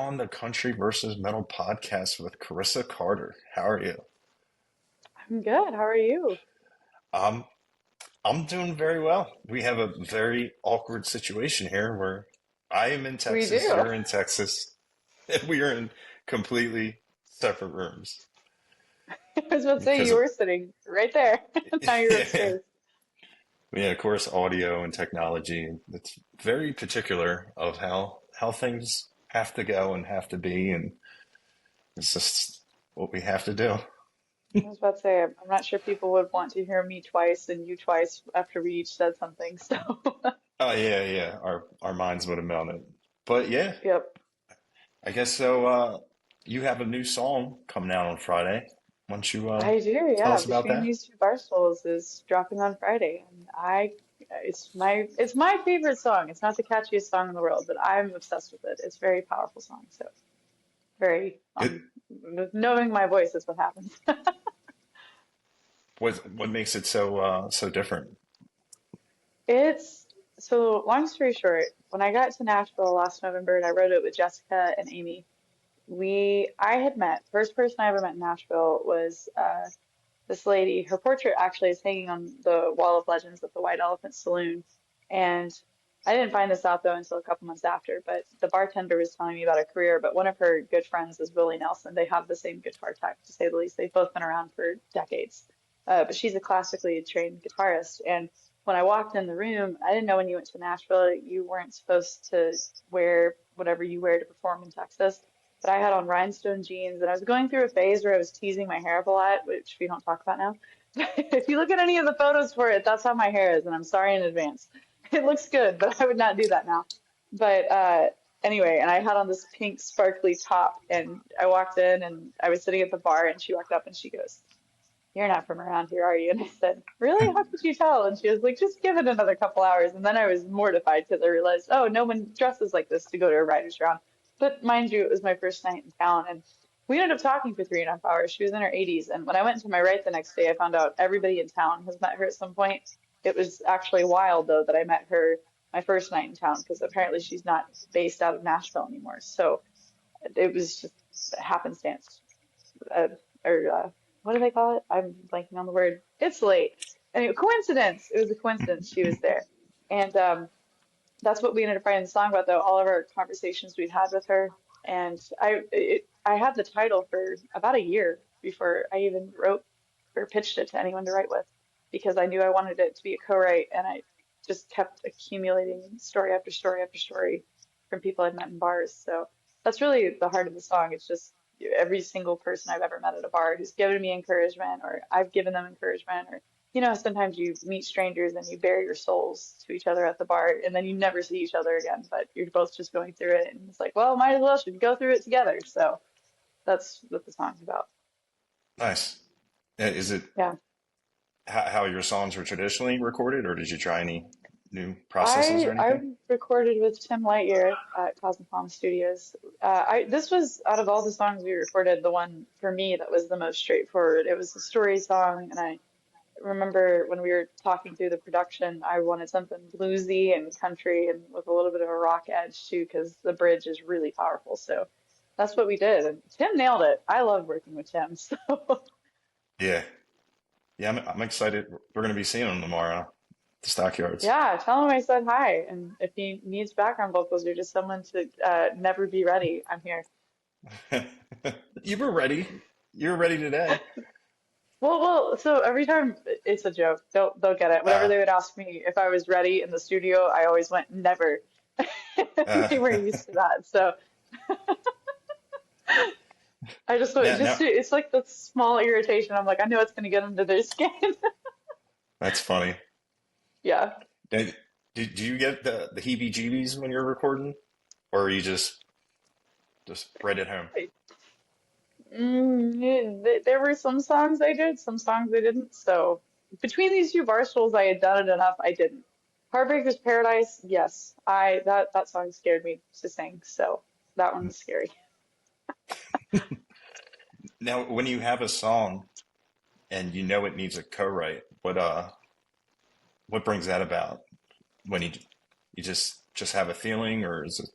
on the Country versus Metal podcast with Carissa Carter. How are you? I'm good. How are you? Um, I'm doing very well. We have a very awkward situation here where I am in We Texas, do. you're in Texas, and we are in completely separate rooms I was about to say because you of, were sitting right there. Now you're yeah, upstairs. yeah, of course, audio and technology. It's very particular of how things have to go and have to be, and it's just what we have to do. I was about to say I'm not sure people would want to hear me twice and you twice after we each said something. So, Oh yeah, yeah. Our minds would have melted. But yeah, yep, I guess so. You have a new song coming out on Friday. Why don't you I do. tell Yeah, us about Between that? These Two Barstools is dropping on Friday, and it's my favorite song. It's not the catchiest song in the world, but I'm obsessed with it. It's a very powerful song. So very It knowing my voice is what happens. what makes it so so different? It's so long story short, when I got to Nashville last November and I wrote it with Jessica and Amy, I had met, first person I ever met in Nashville was this lady. Her portrait actually is hanging on the wall of legends at the White Elephant Saloon. And I didn't find this out though until a couple months after, but the bartender was telling me about her career. But one of her good friends is Willie Nelson. They have the same guitar tech, to say the least. They've both been around for decades. But she's a classically trained guitarist. And when I walked in the room, I didn't know when you went to Nashville, you weren't supposed to wear whatever you wear to perform in Texas. But I had on rhinestone jeans, and I was going through a phase where I was teasing my hair up a lot, which we don't talk about now. If you look at any of the photos for it, that's how my hair is, and I'm sorry in advance. It looks good, but I would not do that now. But anyway, and I had on this pink sparkly top, and I walked in, and I was sitting at the bar, and she walked up and she goes, "You're not from around here, are you?" And I said, "Really? How could you tell?" And she was like, "Just give it another couple hours." And then I was mortified because I realized, oh, no one dresses like this to go to a writer's round. But mind you, it was my first night in town, and we ended up talking for 3.5 hours. She was in her 80s, and when I went to my right the next day, I found out everybody in town has met her at some point. It was actually wild, though, that I met her my first night in town because apparently she's not based out of Nashville anymore. So it was just happenstance uh, or what do they call it? I'm blanking on the word. It's late. Anyway, coincidence. It was a coincidence she was there, and that's what we ended up writing the song about. Though all of our conversations we'd had with her, and I had the title for about a year before I even wrote or pitched it to anyone to write with, because I knew I wanted it to be a co-write, and I just kept accumulating story after story after story from people I'd met in bars. So that's really the heart of the song. It's just every single person I've ever met at a bar who's given me encouragement, or I've given them encouragement, or sometimes you meet strangers and you bare your souls to each other at the bar, and then you never see each other again, but you're both just going through it, and it's like, well, might as well should go through it together. So that's what the song's about. Nice. Is it Yeah. how your songs were traditionally recorded, or did you try any new processes or I anything? recorded with Tim Lightyear at Cosmopolitan Studios. This was out of all the songs we recorded, the one for me that was the most straightforward. It was a story song, and I remember when we were talking through the production, I wanted something bluesy and country and with a little bit of a rock edge too, because the bridge is really powerful. So that's what we did, and Tim nailed it. I love working with Tim. So Yeah, yeah. I'm excited. We're going to be seeing them tomorrow at the Stockyards. yeah, tell him I said hi, and if he needs background vocals or just someone to never be ready, I'm here. You were ready. You were ready today. So every time it's a joke. They'll get it. Whenever Uh, they would ask me if I was ready in the studio, I always went never. uh, They were used to that. So I just now, just now it's like the small irritation. I'm like, I know it's gonna get under their skin. that's funny. Yeah. Now, do you get the heebie-jeebies when you're recording, or are you just right at home? There were some songs I did, some songs I didn't. So between these two bar stools, I had done it enough. I didn't. Heartbreaker's Paradise, yes. I that song scared me to sing, so that one was scary. Now, when you have a song and you know it needs a co-write, what brings that about? When you just have a feeling, or is it?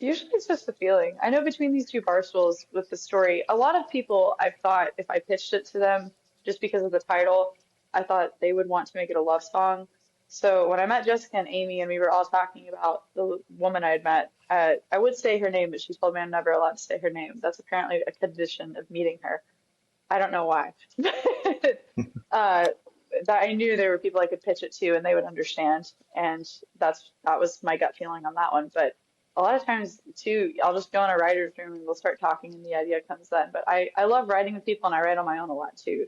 Usually it's just a feeling. I know between these two barstools with the story, a lot of people I've thought if I pitched it to them just because of the title, I thought they would want to make it a love song. So when I met Jessica and Amy and we were all talking about the woman I had met, I would say her name, but she told me I'm never allowed to say her name. That's apparently a condition of meeting her. I don't know why. uh, that I knew there were people I could pitch it to and they would understand, and that was my gut feeling on that one. But a lot of times too, I'll just go in a writer's room and we'll start talking, and the idea comes then. But I love writing with people, and I write on my own a lot too.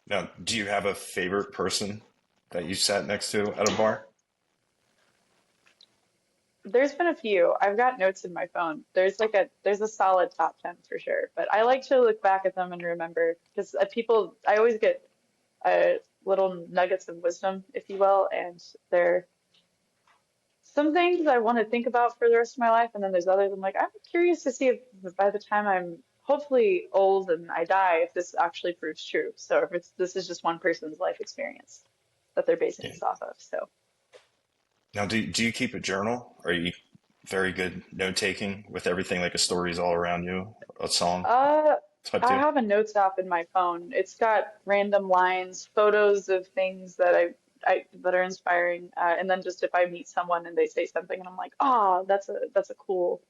Now, do you have a favorite person that you sat next to at a bar? There's been a few. I've got notes in my phone. There's a solid top 10 for sure. But I like to look back at them and remember because people I always get little nuggets of wisdom, if you will, and they're some things I want to think about for the rest of my life, and then there's others I'm like, I'm curious to see if by the time I'm hopefully old and I die, if this actually proves true. So if this is just one person's life experience that they're basing Yeah. this off of. So Now, do you keep a journal? Are you very good note taking with everything like a story's all around you, a song uh type I deal? have a notes app in my phone. It's got random lines, photos of things that I that are inspiring, and then just if I meet someone and they say something and I'm like, oh, that's a cool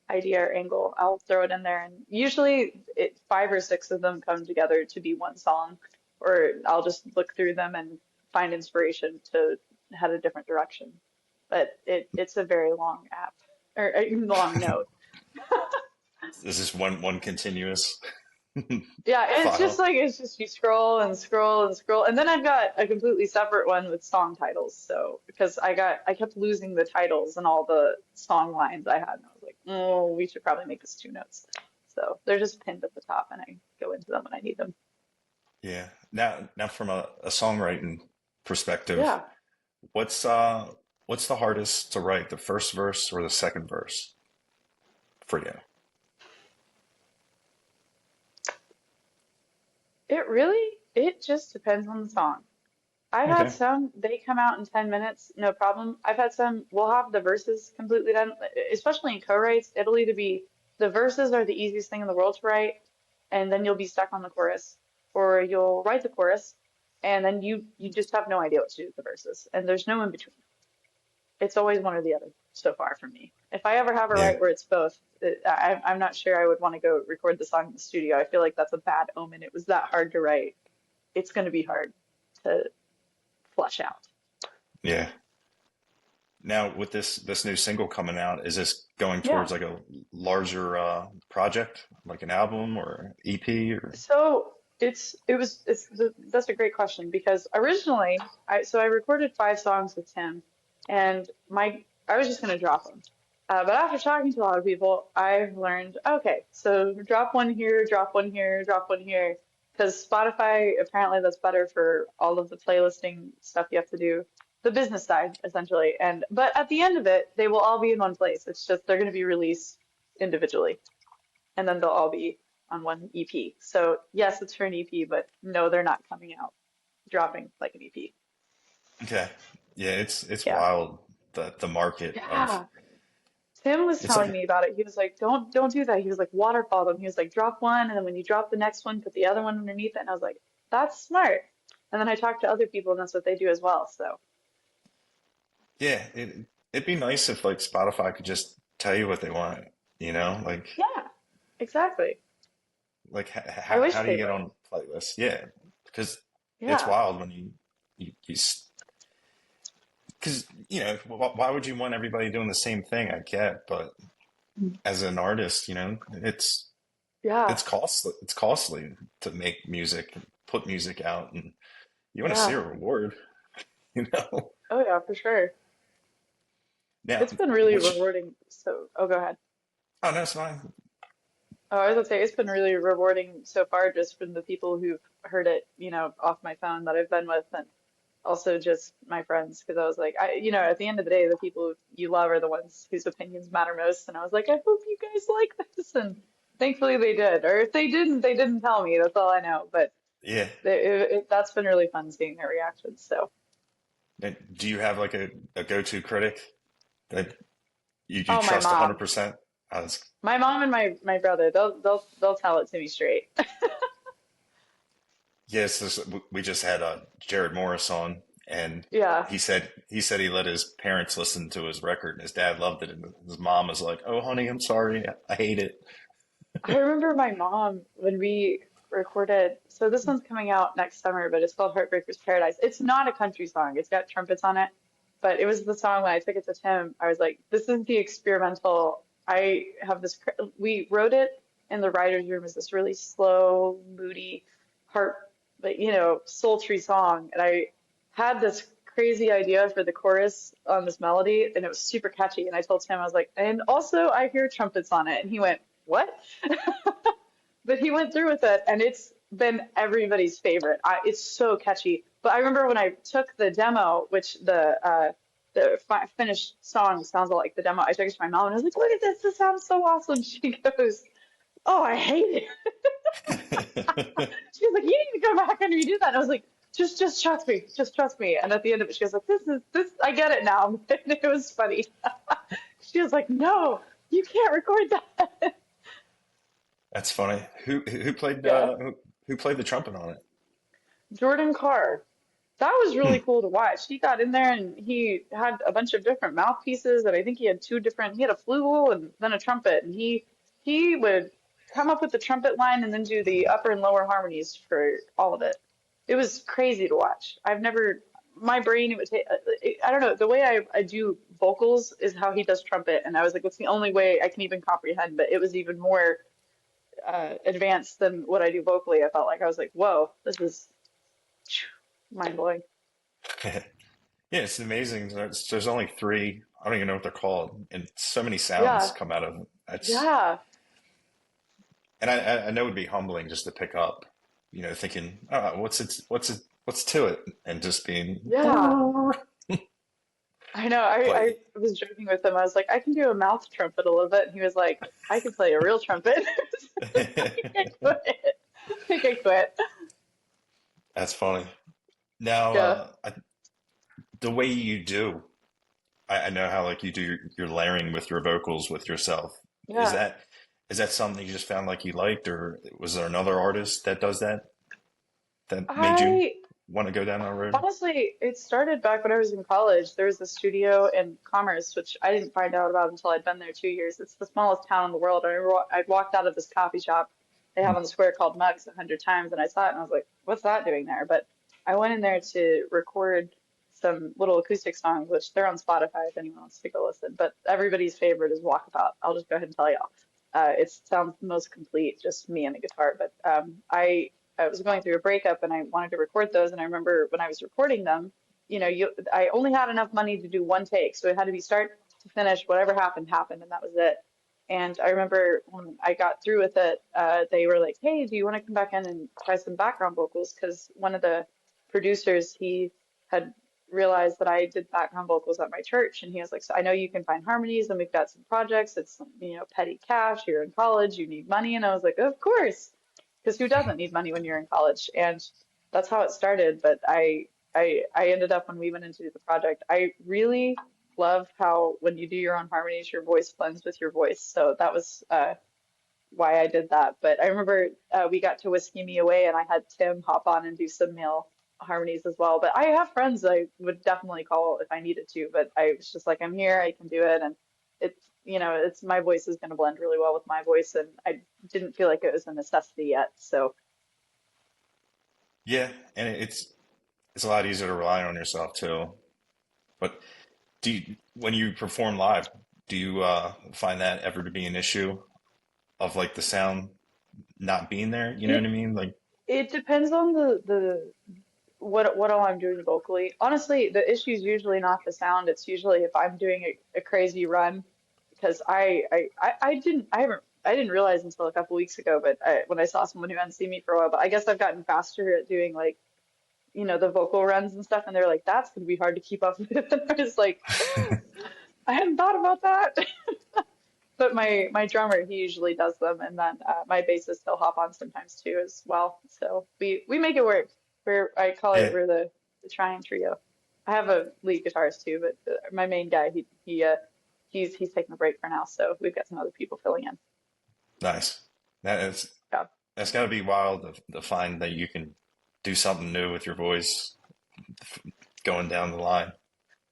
idea or angle, I'll throw it in there. And usually five or six of them come together to be one song, or I'll just look through them and find inspiration to head a different direction. But it's a very long app or a long note. Is this one continuous Yeah, it's just file? like it's just you scroll and scroll and scroll, and then I've got a completely separate one with song titles. So because I kept losing the titles and all the song lines I had, and I was like, oh, we should probably make this two notes. So they're just pinned at the top, and I go into them when I need them. Yeah. Now from a songwriting perspective, Yeah, what's uh what's the hardest to write, the first verse or the second verse for you? it just depends on the song. I've had Okay. some, they come out in 10 minutes, no problem. I've had some, we'll have the verses completely done, especially in co-writes. It'll either be the verses are the easiest thing in the world to write, and then you'll be stuck on the chorus, or you'll write the chorus, and then you just have no idea what to do with the verses, and there's no in between. It's always one or the other so far for me. If I ever have a Yeah. write where it's both, I'm not sure I would want to go record the song in the studio. I feel like that's a bad omen. It was that hard to write. It's going to be hard to flush out. Yeah. Now with this new single coming out, is this going Yeah. towards like a larger project, like an album or EP or So that's a great question because originally I recorded five songs with Tim, and my I was just gonna drop them. But after talking to a lot of people, I've learned okay, so drop one here, drop one here, drop one here, because Spotify apparently that's better for all of the playlisting stuff you have to do, the business side essentially. And but at the end of it, they will all be in one place. It's just they're gonna be released individually, and then they'll all be on one EP. So yes, it's for an EP, but no, they're not coming out dropping like an EP. okay. Yeah, it's Yeah. wild the market of Yeah. Tim was it's telling like me about it. He was like, don't do that. He was like, waterfall them. He was like, drop one, and then when you drop the next one, put the other one underneath it. And I was like, that's smart. And then I talked to other people, and that's what they do as well. So yeah, it'd be nice if like Spotify could just tell you what they want, you know? yeah, exactly. I How wish do you they get would. on playlists? Yeah, because it's Yeah. wild when you because why would you want everybody doing the same thing? I get, but as an artist, it's Yeah. costly. It's costly to make music, put music out, and you want to see Yeah. a reward, you know? Oh yeah, for sure. Now, It's been really which rewarding. So, oh, go ahead. oh no, it's fine. Oh, I was gonna say it's been really rewarding so far just from the people who've heard it, off my phone that I've been with, and also just my friends, because I was like, at the end of the day, the people you love are the ones whose opinions matter most, and I was like, I hope you guys like this, and thankfully they did, or if they didn't tell me, that's all I know, but Yeah. that's been really fun seeing their reactions, so. Do you have like a go-to critic that You Oh, my trust mom. 100%? I was, My mom and my brother, they'll tell it to me straight. yes, we just had Jared Morris on, and Yeah. he said he let his parents listen to his record, and his dad loved it, and his mom was like, "Oh, honey, I'm sorry, I hate it." I remember my mom when we recorded, so this one's coming out next summer, but it's called Heartbreaker's Paradise. It's not a country song. It's got trumpets on it, but it was the song when I took it to Tim. I was like, this is the experimental. I have this, we wrote it in the writer's room as this really slow, moody, heart, but sultry song. And I had this crazy idea for the chorus on this melody, and it was super catchy. And I told Tim, I was like, and also I hear trumpets on it. And he went, what? But he went through with it, and it's been everybody's favorite. It's so catchy. But I remember when I took the demo, which the fi finished song sounds like the demo. I took it to my mom, and I was like, "Look at this! This sounds so awesome." She goes, "Oh, I hate it." She was like, "You need to go back and redo that." And I was like, "Just trust me, just trust me." And at the end of it, she was like, "This is this. I get it now." And it was funny. She was like, "No, you can't record that." That's funny. Who played Yeah. who played the trumpet on it? Jordan Carr. That was really Hmm. cool to watch. He got in there and he had a bunch of different mouthpieces, and I think he had two different. He had a flute and then a trumpet, and he would come up with the trumpet line and then do the upper and lower harmonies for all of it. It was crazy to watch. I've never, my brain, it would take, I don't know, the way I do vocals is how he does trumpet, and I was like, that's the only way I can even comprehend, but it was even more advanced than what I do vocally. I felt like I was like, whoa, this is mind blowing. Yeah, it's amazing. There's only three. I don't even know what they're called, and so many sounds Yeah, come out of it. yeah, And I know it'd be humbling just to pick up, thinking, oh, what's to it, and just being, yeah. I know. but I was joking with him. I was like, I can do a mouth trumpet a little bit. And he was like, I can play a real trumpet. I quit. I think I quit. that's funny. Now, Yeah, the way you do, I know how like you do your layering with your vocals with yourself. Is yeah. that is that something you just found like you liked, or was there another artist that does that made you I want to go down that road? honestly, it started back when I was in college. There was a studio in Commerce, which I didn't find out about until I'd been there 2 years. It's the smallest town in the world. I walked out of this coffee shop they have on the square called Mugs 100 times, and I saw it, and I was like, "What's that doing there?" But I went in there to record some little acoustic songs, which they're on Spotify if anyone wants to go listen. But everybody's favorite is Walkabout. I'll just go ahead and tell y'all. It sounds the most complete, just me and the guitar. But I was going through a breakup and I wanted to record those. And I remember when I was recording them, I only had enough money to do one take. So it had to be start to finish, whatever happened, happened. And that was it. And I remember when I got through with it, they were like, "Hey, do you want to come back in and try some background vocals?" Because one of the producers, he had realized that I did background vocals at my church. And he was like, "So I know you can find harmonies and we've got some projects. It's, petty cash. You're in college, you need money." And I was like, "Of course." Because who doesn't need money when you're in college? And that's how it started. But I ended up when we went into the project, I really love how when you do your own harmonies, your voice blends with your voice. So that was why I did that. But I remember we got to Whiskey Me Away, and I had Tim hop on and do some male harmonies as well. But I have friends I would definitely call if I needed to. But I was just like, I'm here, I can do it, and it's my voice is going to blend really well with my voice, and I didn't feel like it was a necessity yet. So Yeah, and it's a lot easier to rely on yourself too. But when you perform live, do you find that ever to be an issue of like the sound not being there? You know what I it mean? Like, it depends on the what all I'm doing vocally. Honestly, the issue is usually not the sound. It's usually if I'm doing a crazy run because I didn't realize until a couple weeks ago, but when I saw someone who hadn't seen me for a while, but I guess I've gotten faster at doing like the vocal runs and stuff, and they're like, that's gonna be hard to keep up with. And I was like, I hadn't thought about that. But my drummer, he usually does them, and then my bassist he'll hop on sometimes too as well. So we make it work. I call it yeah, we're the trying trio. I have a lead guitarist too, but my main guy he he's taking a break for now, so we've got some other people filling in. Nice. That is Yeah. that's got to be wild to find that you can do something new with your voice going down the line.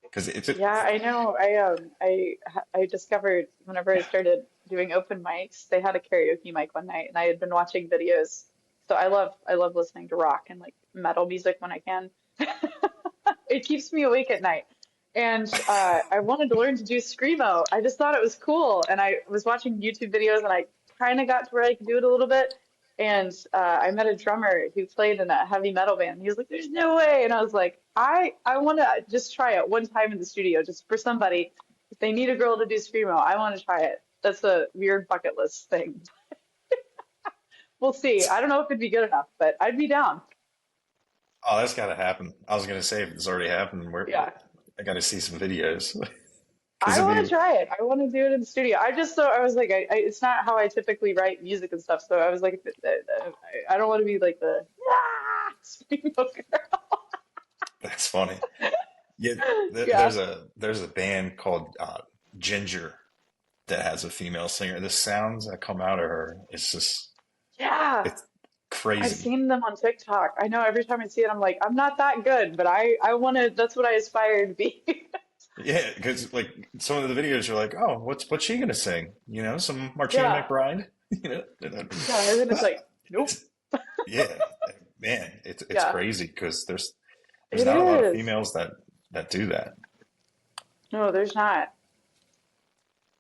Because it's Yeah, I know. I discovered whenever I started doing open mics, they had a karaoke mic one night, and I had been watching videos. So I love listening to rock and like metal music when I can. It keeps me awake at night. And I wanted to learn to do screamo. I just thought it was cool, and I was watching YouTube videos, and I kind of got to where I could do it a little bit. And I met a drummer who played in a heavy metal band. He was like, "There's no way," and I was like, "I want to just try it one time in the studio, just for somebody. If they need a girl to do screamo, I want to try it." That's a weird bucket list thing. We'll see. I don't know if it'd be good enough, but I'd be down. oh, that's got to happen. I was gonna say if it's already happened, Yeah. I got to see some videos because I it'd want to be try it. I want to do it in the studio. I just thought I was like, it's not how I typically write music and stuff. So I was like, I don't want to be like the screamo girl. that's funny. Yeah, Yeah, there's a band called Ginger that has a female singer. The sounds that come out of her, yeah. it's I've crazy. seen them on TikTok. I know every time I see it, I'm like, I'm not that good, but I want to. That's what I aspire to be. Yeah, because like some of the videos are like, oh, what's she gonna sing? You know, some Martina Yeah, McBride. You know, and yeah. And then it's like, nope. it's yeah, man, it's Yeah, crazy because there's it not a lot of is. females that do that. No, there's not.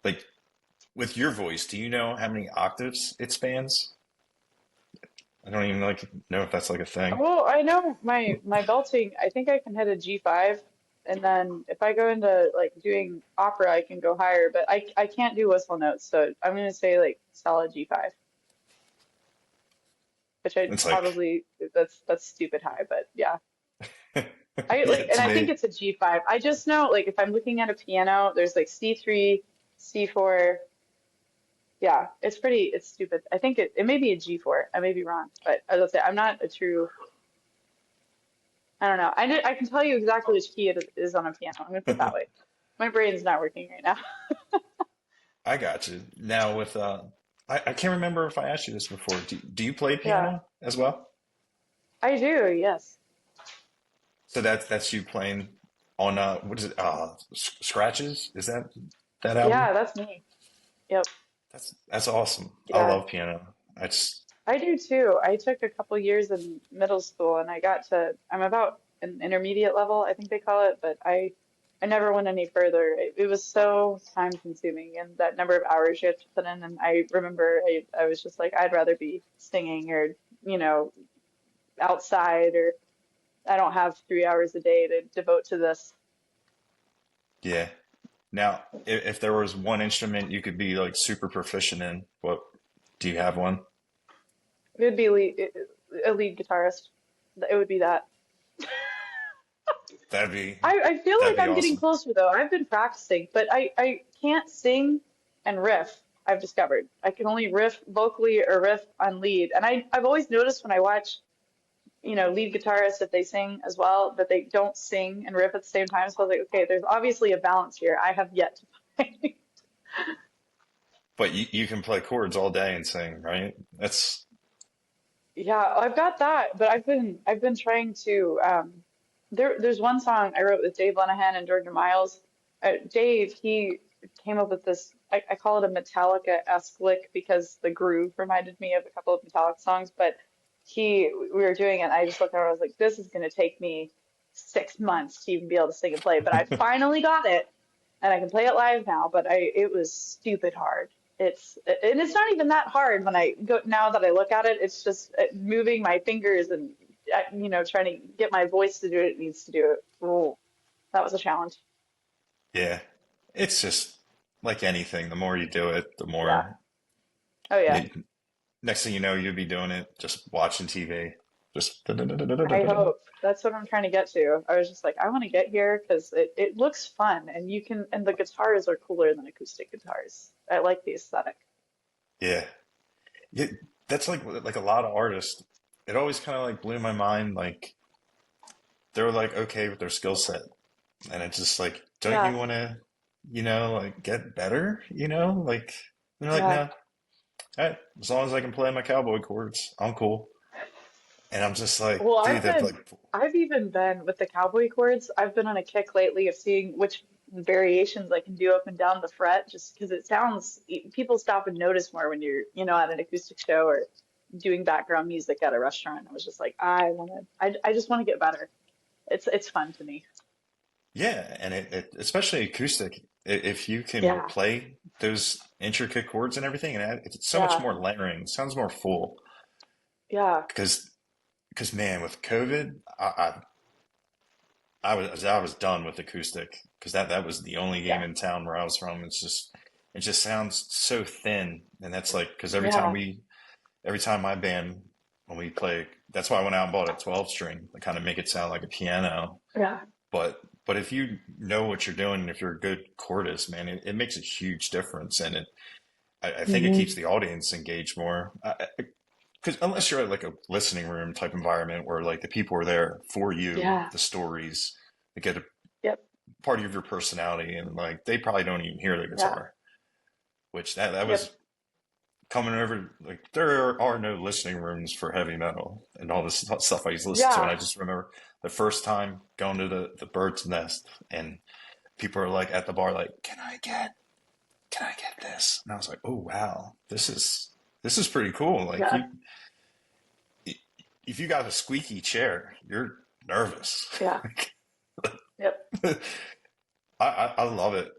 Like with your voice, do you know how many octaves it spans? I don't even like know if that's like a thing. Well, I know my belting, I think I can hit a G5, and then if I go into like doing opera, I can go higher, but I can't do whistle notes, so I'm gonna say like solid G5, which I It's like probably that's stupid high, but yeah. I yeah, like and to I think me, it's a G5. I just know like if I'm looking at a piano, there's like C3, C4. Yeah, it's stupid. I think it may be a G4. I may be wrong, but as I say, I'm not a true I don't know. I can tell you exactly which key it is on a piano. I'm gonna put it that way. My brain's not working right now. I got you. Now with I can't remember if I asked you this before. Do you play Yeah, piano as well? I do. Yes. So that's you playing on what is it? Scratches? Is that that album? Yeah, that's me. Yep. That's awesome. I Yeah, love piano. I just I do too. I took a couple years in middle school, and I'm about an intermediate level, I think they call it, but I never went any further. It was so time consuming, and that number of hours you have to put in. And I remember I was just like, I'd rather be singing or you know outside, or I don't have 3 hours a day to devote to this. yeah. Now, if there was one instrument you could be like super proficient in, what do you have one? It would be a lead guitarist. It would be that. That'd be I feel that'd like be I'm getting awesome. closer though. I've been practicing, but I can't sing and riff, I've discovered. I can only riff vocally or riff on lead. And I've always noticed when I watch, lead guitarists that they sing as well, that they don't sing and riff at the same time. So I was like, okay, there's obviously a balance here. I have yet to find. But you can play chords all day and sing, right? That's Yeah, I've got that, but I've been trying to there's one song I wrote with Dave Lenahan and Georgia Miles. Dave, he came up with this I call it a Metallica-esque lick because the groove reminded me of a couple of Metallica songs, but we were doing it and I just looked at it and I was like, this is gonna take me 6 months to even be able to sing and play, but I finally got it and I can play it live now, but it was stupid hard. And it's not even that hard when I go now that I look at it. It's just moving my fingers and trying to get my voice to do what it needs to do. Ooh, that was a challenge. yeah. It's just like anything. The more you do it, the Yeah. more Oh yeah. you, next thing you know, you'll be doing it just watching TV. Just I hope that's what I'm trying to get to. I was just like, I want to get here because it looks fun and and the guitars are cooler than acoustic guitars. I like the aesthetic. yeah. Yeah, that's like a lot of artists. It always kind of like blew my mind. Like they're like okay with their skill set, and it's just like, don't you Yeah. want to? like get better, like they're like, Yeah. no, hey, as long as I can play my cowboy chords, I'm cool. And I'm just like, Well, dude, that like, I've even been with the cowboy chords. I've been on a kick lately of seeing which variations I can do up and down the fret, just because it sounds, people stop and notice more when you're, at an acoustic show or doing background music at a restaurant. I was just like, I just want to get better. It's fun to me. yeah, and especially acoustic, if you can Yeah, play those intricate chords and everything, and it's so much yeah, more layering, sounds more full. yeah. Because, man, with COVID, I was done with acoustic because that was the only game Yeah, in town where I was from. It just sounds so thin, and that's like because yeah, every time my band when we play, that's why I went out and bought a 12 string to kind of make it sound like a piano. yeah. But if you know what you're doing, and if you're a good chordist, man, it makes a huge difference, and I think it keeps Hmm. the audience engaged more. Because unless you're at like a listening room type environment where like the people are there for you, Yeah, the stories, they get a yep, part of your personality, and like they probably don't even hear the yeah, guitar. Which that yep, was coming over. Like there are no listening rooms for heavy metal and all this stuff I used to listen to, and yeah, I just remember the first time going to the bird's nest, and people are like at the bar, like, can I get this? And I was like, oh wow, this is pretty cool. Like yeah, if you got a squeaky chair, you're nervous. yeah, yep. I love it.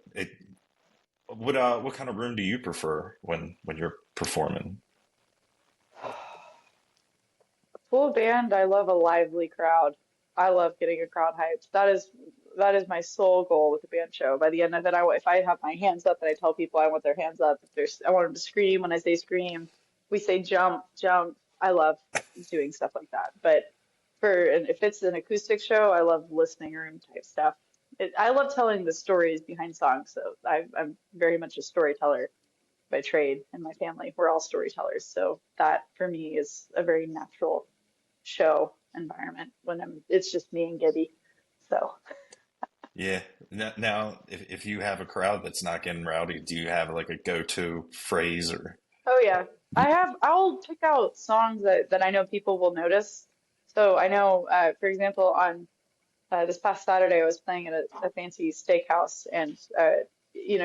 What kind of room do you prefer when you're performing? Full band, I love a lively crowd. I love getting a crowd hyped. That is my sole goal with the band show. By the end of it, if I have my hands up and I tell people I want their hands up, if there's I want them to scream when I say scream. We say jump, jump. I love doing stuff like that. But and if it's an acoustic show, I love listening room type stuff. I love telling the stories behind songs, so I'm very much a storyteller by trade in my family. We're all storytellers, so that for me is a very natural show environment when it's just me and Gibby. So, Yeah. Now, if you have a crowd that's not getting rowdy, do you have like a go-to phrase or? oh yeah, I'll pick out songs that I know people will notice. So I know, for example, on this past Saturday, I was playing at a fancy steakhouse, and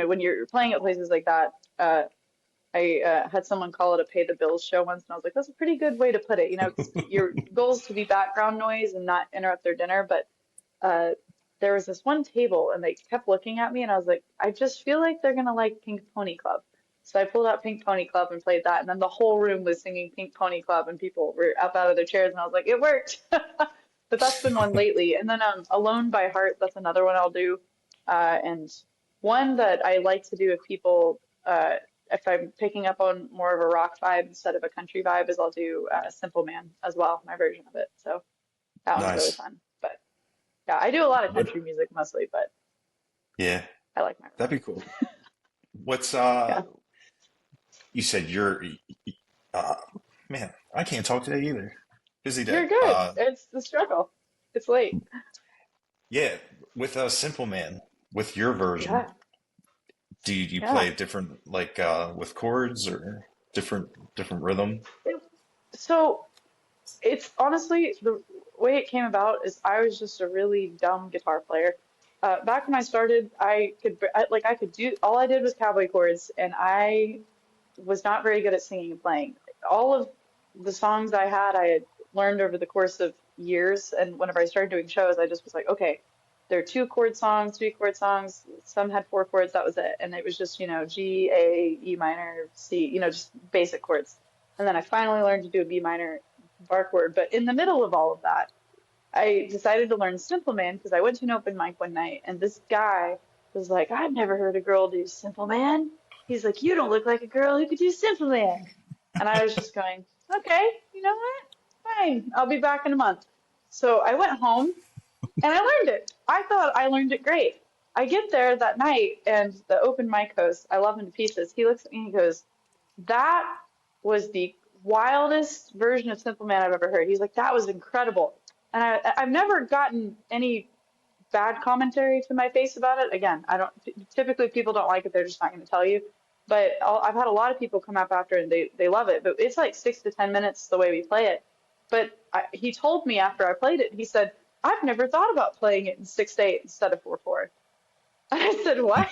when you're playing at places like that, I had someone call it a pay the bills show once, and I was like, that's a pretty good way to put it, because your goal is to be background noise and not interrupt their dinner, but uh, there was this one table and they kept looking at me and I was like, I just feel like they're gonna like Pink Pony Club. So I pulled out Pink Pony Club and played that, and then the whole room was singing Pink Pony Club, and people were up out of their chairs, and I was like, it worked. But that's been one lately. And then Alone by Heart, that's another one I'll do. And one that I like to do if I'm picking up on more of a rock vibe instead of a country vibe, is I'll do Simple Man as well, my version of it. So that one's really Nice. fun. But yeah, I do a lot of What? country music mostly, but Yeah, I like my that'd rock. be cool. What's Yeah, you said uh man, I can't talk today either. Busy day. you're good. It's the struggle. It's late. Yeah, with Simple Man, with your version, Yeah, do you yeah. play different like with chords or different rhythm? It- so it's honestly the way it came about is I was just a really dumb guitar player. Back when I started, I could do all I did was cowboy chords, and I was not very good at singing and playing. All of the songs I had learned over the course of years. And whenever I started doing shows, I just was like, okay, there are two chord songs, three chord songs. Some had four chords, that was it. And it was just, G, A, E minor, C, just basic chords. And then I finally learned to do a B minor bar chord. But in the middle of all of that, I decided to learn Simple Man because I went to an open mic one night and this guy was like, I've never heard a girl do Simple Man. He's like, you don't look like a girl who could do Simple Man. And I was just going, okay, you know what? Fine, I'll be back in a month. So I went home and I learned it. I thought I learned it great. I get there that night and the open mic host, I love him to pieces. He looks at me and he goes, that was the wildest version of Simple Man I've ever heard. He's like, that was incredible. And I've never gotten any bad commentary to my face about it. Again, I don't typically people don't like it, they're just not going to tell you. But I've had a lot of people come up after and they love it. But it's like 6 to 10 minutes the way we play it. But he told me after I played it, he said, "I've never thought about playing it in 6/8 instead of 4/4." I said, "What?"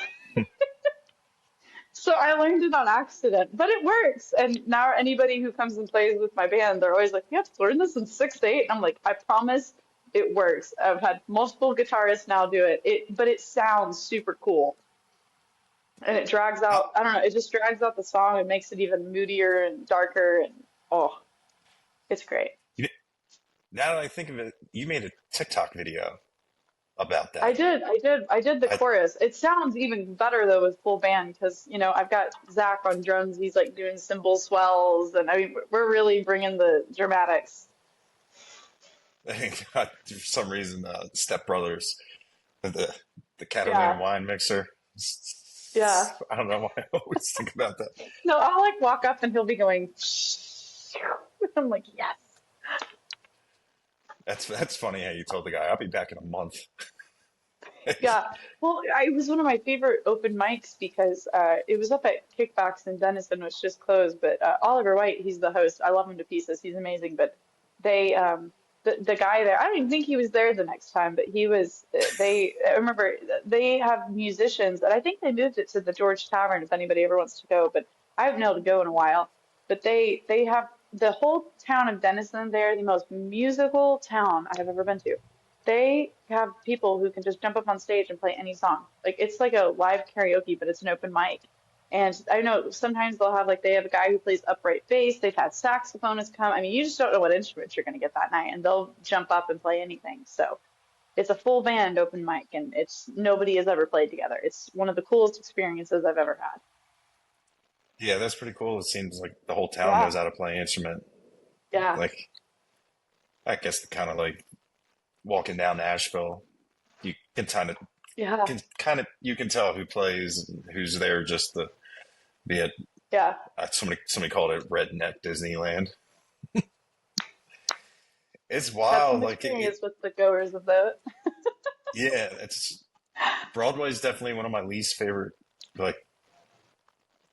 So I learned it on accident, but it works. And now anybody who comes and plays with my band, they're always like, "You have to learn this in 6/8." And I'm like, "I promise it works." I've had multiple guitarists now do it. But it sounds super cool. And it drags Uh, out, I don't know, it just drags out the song. It makes it even moodier and darker. And oh, it's great. you, now that I think of it, you made a TikTok video about I that. did, I did, I did the I, chorus. It sounds even better though with full band because, I've got Zach on drums. He's like doing cymbal swells, and I mean, we're really bringing the dramatics. I got, for some reason, Step Brothers, the the Catalina Yeah, wine mixer. yeah. I don't know why I always think about that. No, I'll like walk up and he'll be going. I'm like, yes. That's funny how you told the guy I'll be back in a month. Yeah. Well, it was one of my favorite open mics because it was up at Kickbox in Denison, which just closed. But Oliver White, he's the host. I love him to pieces. He's amazing. But they, the guy there, I don't even think he was there the next time, but he was. I remember they have musicians, and I think they moved it to the George Tavern if anybody ever wants to go. But I haven't been able to go in a while. But they have the whole town of Denison there, the most musical town I have ever been to. They have people who can just jump up on stage and play any song. Like it's like a live karaoke, but it's an open mic. And I know sometimes they'll have like they have a guy who plays upright bass. They've had saxophonists come. I mean, you just don't know what instruments you're going to get that night, and they'll jump up and play anything. So it's a full band open mic, and it's nobody has ever played together. It's one of the coolest experiences I've ever had. Yeah, that's pretty cool. It seems like the whole town Yeah, knows how to play an instrument. yeah, Like, I guess kind of like walking down Nashville, you yeah, you can tell who plays and who's there just to be at yeah. somebody called it redneck Disneyland. It's Had some wild. experience with the goers of that. Yeah, it's Broadway is definitely one of my least favorite like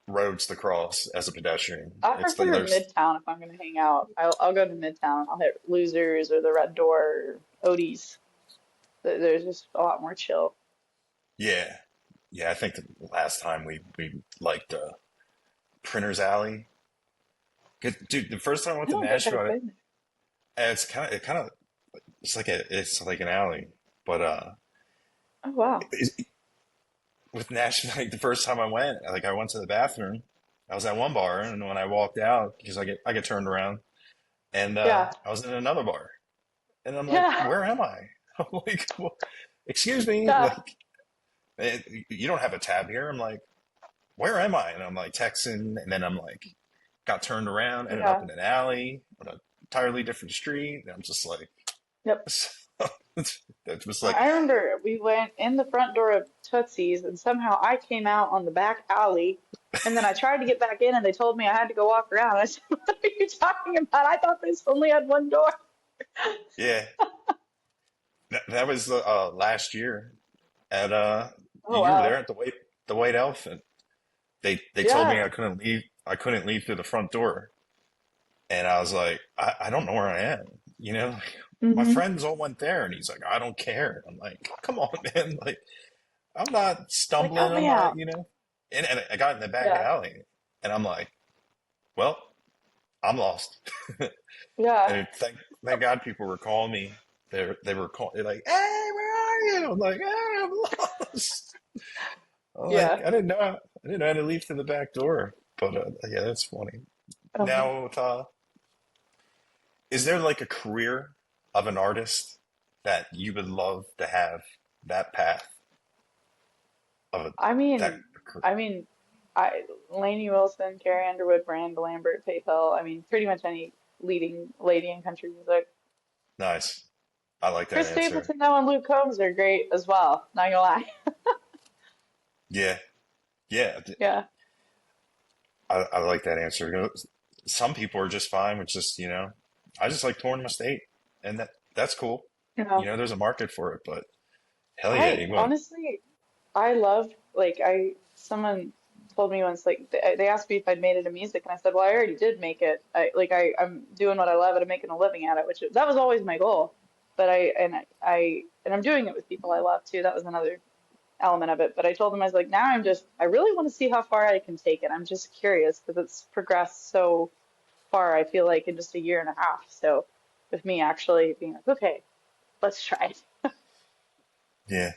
roads to cross as a pedestrian. I It's like prefer there's Midtown if I'm going to hang out. I'll go to Midtown. I'll hit Losers or the Red Door or Odie's. There's just a lot more chill. yeah, yeah. I think the last time we liked Printer's Alley. 'Cause, dude, the first time I went I to don't think I've Nashville, been it's kind of it's like an alley, but there. Oh wow. with Nashville, like the first time I went, like I went to the bathroom. I was at one bar, and when I walked out, because I get turned around, and Yeah. I was in another bar, and I'm like, Yeah. where am I? I'm like, well, excuse me, Yeah. like you don't have a tab here. I'm like, where am I? And I'm like texting, and then I'm like, got turned around, ended up Yeah. in an alley on an entirely different street. And I'm just like, Yep. it was like, I remember we went in the front door of Tootsie's and somehow I came out on the back alley and then I tried to get back in and they told me I had to go walk around. I said, "What are you talking about? I thought this only had one door." yeah, that was last year at Oh you were there wow. at the White Elephant. They told me Yeah. I couldn't leave through the front door, and I was like, I don't know where I am. Like, my Mm-hmm. friends all went there, and he's like, I don't care. I'm like, come on, man. Like, I'm not Like, stumbling. help I'm me not, out. And I got in the back Yeah. alley, and I'm like, well, I'm lost. Yeah. And thank God people were calling me. They were calling. They're like, hey, where are you? I'm like, hey, I'm lost. I'm like, Yeah. I didn't know how to leave through the back door. But yeah, that's funny. Um, Now, is there like a career of an artist that you would love to have that path of I that mean, career? I mean, I Lainey Wilson, Carrie Underwood, Miranda Lambert, Faith Hill. I mean, pretty much any leading lady in country music. Nice. I like that Chris answer. Stapleton, though, and Luke Combs are great as well. Not gonna lie. Yeah. Yeah. Yeah. I like that answer. Some people are just fine with just, I just like touring my state, and that's cool. You know. There's a market for it, but Hell yeah, I you would. honestly, I love like someone told me once like they asked me if I'd made it in music and I said, well, I already did make it. I'm doing what I love and I'm making a living at it, which that was always my goal. But and I'm doing it with people I love too. That was another element of it. But I told them I was like, now I really want to see how far I can take it. I'm just curious because it's progressed so far, I feel like in just a year and a half. So with me actually being like, okay, let's try it. Yeah.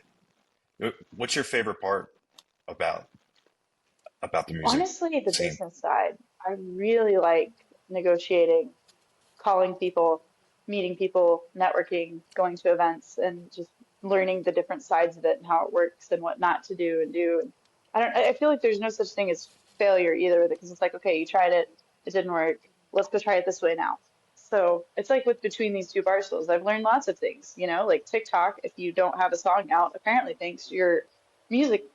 What's your favorite part about the music Honestly, the scene? business side, I really like negotiating, calling people, meeting people, networking, going to events, and just learning the different sides of it and how it works and what not to do and do. And I feel like there's no such thing as failure either, because it's like, okay, you tried it, it didn't work, let's go try it this way now. So it's like with Between These Two Barstools, I've learned lots of things, like TikTok, if you don't have a song out, apparently thinks your music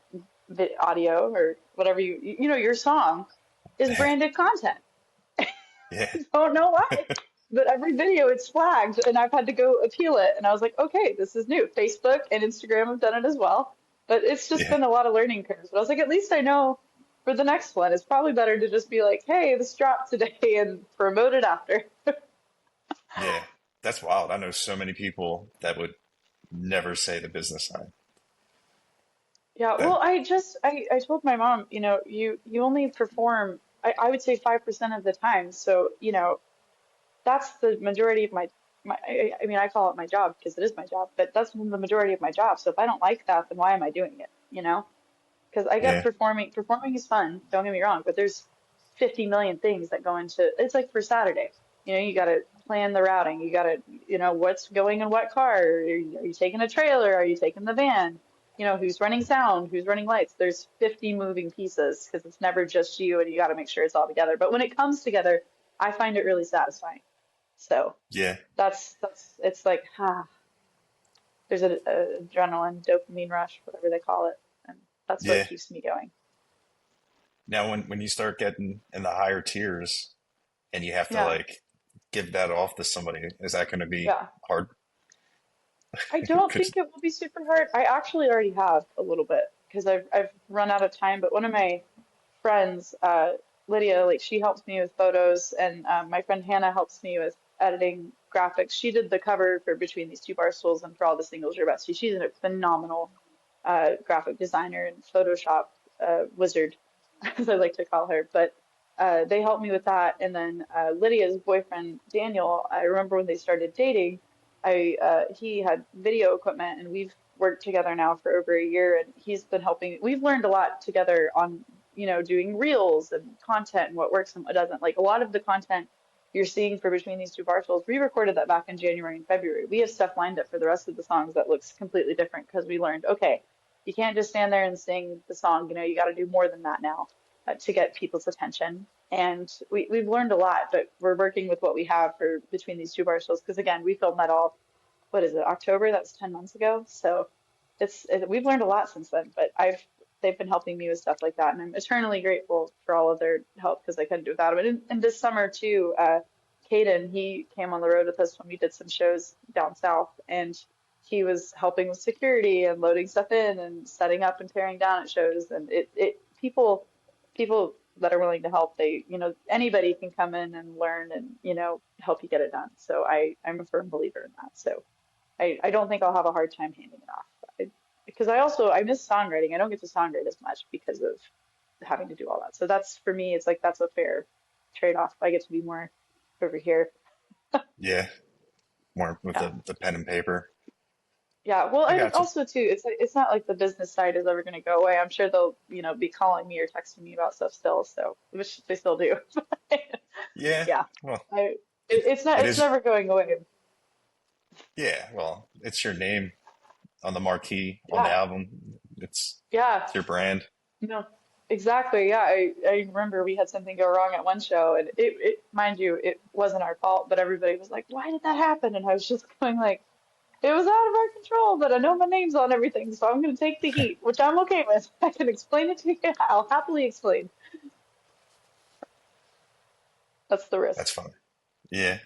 audio or whatever your song is branded content. Yeah. Don't know why, but every video it's flagged, and I've had to go appeal it. And I was like, okay, this is new. Facebook and Instagram have done it as well, but it's just Yeah. been a lot of learning curves. But I was like, at least I know for the next one. It's probably better to just be like, hey, this dropped today, and promote it after. Yeah. That's wild. I know so many people that would never say the business side. Yeah, well, That, I told my mom, you only perform, I would say 5% of the time. So, that's the majority of I mean, I call it my job because it is my job, but that's the majority of my job. So if I don't like that, then why am I doing it? Because I get yeah. performing is fun, don't get me wrong, but there's 50 million things that go into it's like for Saturday. You got to plan the routing. You got to, what's going in what car. Are you taking a trailer? Are you taking the van? Who's running sound? Who's running lights? There's 50 moving pieces because it's never just you and you got to make sure it's all together. But when it comes together, I find it really satisfying. So Yeah. it's like, there's a adrenaline, dopamine rush, whatever they call it, and that's what Yeah. keeps me going. Now, when you start getting in the higher tiers and you have to Yeah, like give that off to somebody, is that going to be yeah. hard? I don't Could, think it will be super hard. I actually already have a little bit because I've run out of time. But one of my friends, Lydia, like she helps me with photos, and my friend Hannah helps me with editing graphics. She did the cover for Between These Two Barstools and for all the singles you're about to see. She's a phenomenal graphic designer and Photoshop wizard, as I like to call her. But they helped me with that. And then Lydia's boyfriend, Daniel, I remember when they started dating, he had video equipment, and we've worked together now for over a year, and he's been helping. We've learned a lot together on, doing reels and content and what works and what doesn't. Like a lot of the content you're seeing for Between These Two Barstools, we recorded that back in January and February. We have stuff lined up for the rest of the songs that looks completely different because we learned, okay, you can't just stand there and sing the song. You got to do more than that now to get people's attention. And we've learned a lot, but we're working with what we have for Between These Two Barstools because again, we filmed that all, what is it, October? That was 10 months ago. So we've learned a lot since then, but they've been helping me with stuff like that, and I'm eternally grateful for all of their help because I couldn't do without them. And this summer too, Caden, he came on the road with us when we did some shows down south, and he was helping with security and loading stuff in and setting up and tearing down at shows. And people that are willing to help, anybody can come in and learn and help you get it done. So I'm a firm believer in that. So I don't think I'll have a hard time handing it off. Because I miss songwriting. I don't get to songwrite as much because of having to do all that. So that's for me, it's like that's a fair trade-off. I get to be more over here. yeah. More with Yeah. the pen and paper. Yeah. Well, I and got you. also too, it's not like the business side is ever going to go away. I'm sure they'll, be calling me or texting me about stuff still. So, which they still do. Yeah. Yeah. Well, it It's is. never going away. Yeah. Well, it's your name on the marquee on the Yeah. album. Yeah. It's your brand. No, exactly. Yeah, I remember we had something go wrong at one show, and mind you, it wasn't our fault, but everybody was like, "Why did that happen?" And I was just going like, "It was out of our control, but I know my name's on everything, so I'm going to take the heat, which I'm okay with. I can explain it to you. I'll happily explain. That's the risk." That's fun. Yeah.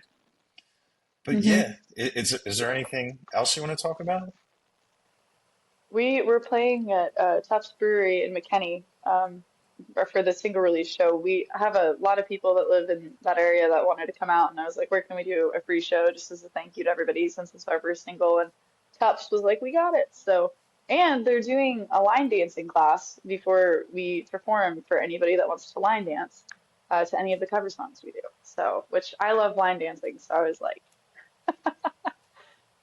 But yeah, Hmm. is there anything else you want to talk about? We were playing at Tufts Brewery in McKinney, or for the single release show. We have a lot of people that live in that area that wanted to come out, and I was like, "Where can we do a free show just as a thank you to everybody since it's our first single?" And Tufts was like, "We got it." So, and they're doing a line dancing class before we perform for anybody that wants to line dance to any of the cover songs we do. So, which I love line dancing, so I was like,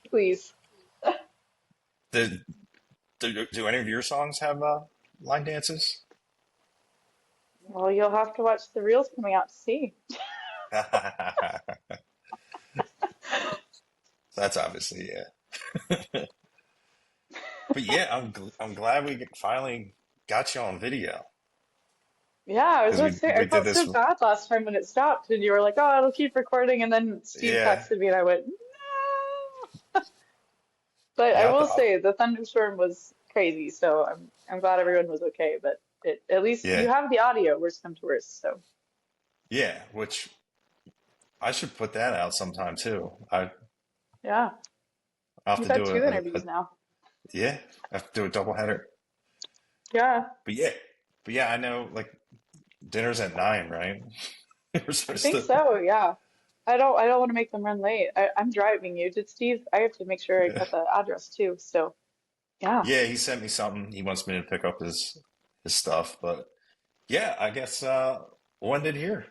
"Please." Do, do any of your songs have line dances? Well, you'll have to watch the reels coming out to see. That's obviously, yeah. But yeah, I'm glad we finally got you on video Yeah, I was because about to say, I we did felt this. so bad last time when it stopped, and you were like, "Oh, it'll keep recording," and then Steve Yeah. texted me, and I went, "No." But I Yep. will say the thunderstorm was crazy, so I'm glad everyone was okay. But at least you Yeah. have the audio, worst come to worst. So Yeah. Which I should put that out sometime too. yeah, I have you've to had do two interviews now. yeah. I have to do a double header. Yeah, But yeah. But yeah, I know like dinner's at 9, right? We're I supposed think to. so. Yeah, I don't want to make them run late. I'm driving you. Did Steve? I have to make sure I Yeah. got the address too. So yeah. Yeah, he sent me something. He wants me to pick up his stuff, but yeah, I guess one did here.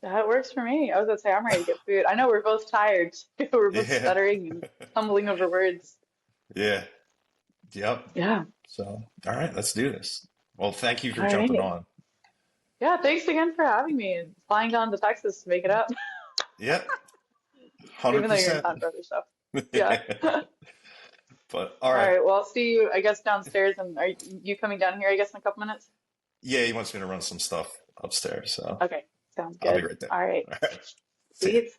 That works for me. I was gonna say I'm ready to get food. I know we're both tired. We're both Yeah. stuttering and stumbling over words. Yeah. Yep. Yeah. So, all right, let's do this. Well, thank you All for jumping right. on. Yeah, thanks again for having me and flying down to Texas to make it up, Yep. even though you're in 100%. town for other stuff. Yeah. All But all right. right. Well, I'll see you, I guess, downstairs. And are you coming down here, I guess, in a couple minutes? Yeah, he wants me to run some stuff upstairs, so Okay. Sounds I'll be good. right there. All right. All right. See See ya. you.